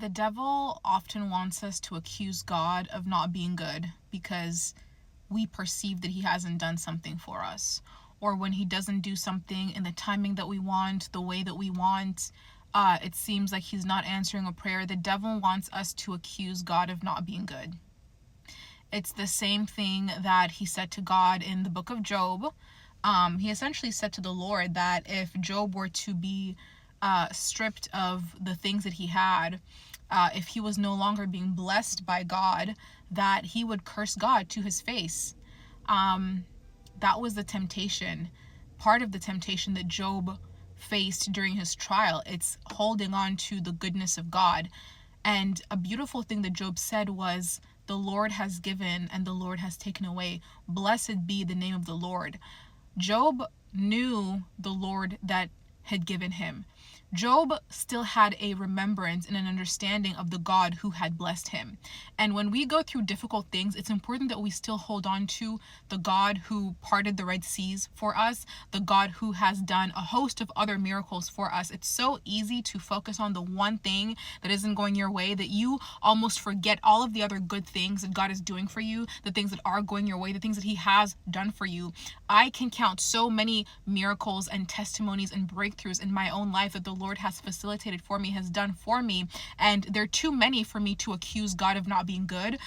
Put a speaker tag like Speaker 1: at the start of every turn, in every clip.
Speaker 1: The devil often wants us to accuse God of not being good because we perceive that he hasn't done something for us. Or when he doesn't do something in the timing that we want, the way that we want, it seems like he's not answering a prayer. The devil wants us to accuse God of not being good. It's the same thing that he said to God in the book of Job. He essentially said to the Lord that if Job were to be stripped of the things that he had, if he was no longer being blessed by God, that he would curse God to his face. That was the temptation, part of the temptation that Job faced during his trial. It's holding on to the goodness of God. And a beautiful thing that Job said was, the Lord has given and the Lord has taken away. Blessed be the name of the Lord. Job knew the Lord that had given him. Job still had a remembrance and an understanding of the God who had blessed him. And when we go through difficult things, it's important that we still hold on to the God who parted the Red Seas for us, the God who has done a host of other miracles for us. It's so easy to focus on the one thing that isn't going your way that you almost forget all of the other good things that God is doing for you, the things that are going your way, the things that he has done for you. I can count so many miracles and testimonies and breakthroughs in my own life that the Lord has facilitated for me, has done for me, and they're too many for me to accuse God of not being good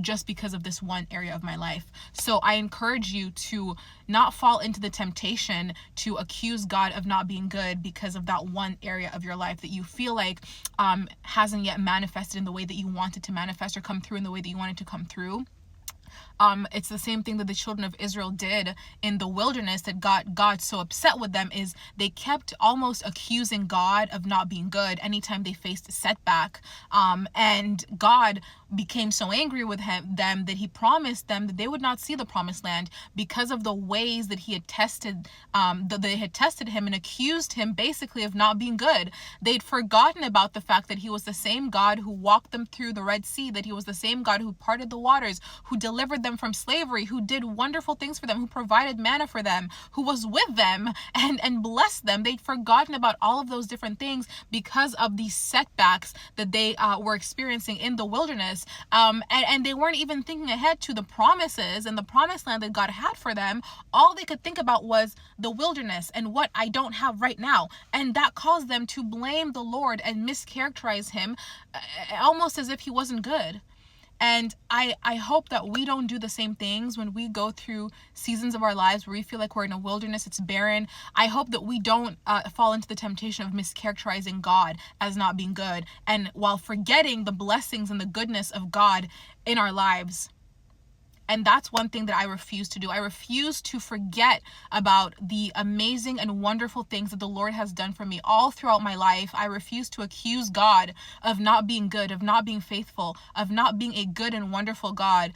Speaker 1: just because of this one area of my life. So I encourage you to not fall into the temptation to accuse God of not being good because of that one area of your life that you feel like hasn't yet manifested in the way that you want it to manifest or come through in the way that you want it to come through. It's the same thing that the children of Israel did in the wilderness that got God so upset with them, is they kept almost accusing God of not being good anytime they faced a setback. And God became so angry with them that he promised them that they would not see the promised land because of the ways that he had tested, that they had tested him and accused him basically of not being good. They'd forgotten about the fact that he was the same God who walked them through the Red Sea, that he was the same God who parted the waters, who delivered them from slavery, who did wonderful things for them, who provided manna for them, who was with them and blessed them. They'd forgotten about all of those different things because of these setbacks that they were experiencing in the wilderness. And they weren't even thinking ahead to the promises and the promised land that God had for them. All they could think about was the wilderness and what I don't have right now. And that caused them to blame the Lord and mischaracterize him almost as if he wasn't good. And I hope that we don't do the same things when we go through seasons of our lives where we feel like we're in a wilderness, it's barren. I hope that we don't fall into the temptation of mischaracterizing God as not being good, and while forgetting the blessings and the goodness of God in our lives. And that's one thing that I refuse to do. I refuse to forget about the amazing and wonderful things that the Lord has done for me all throughout my life. I refuse to accuse God of not being good, of not being faithful, of not being a good and wonderful God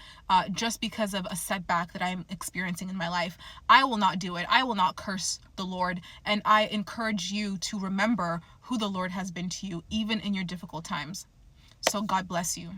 Speaker 1: just because of a setback that I'm experiencing in my life. I will not do it. I will not curse the Lord. And I encourage you to remember who the Lord has been to you, even in your difficult times. So God bless you.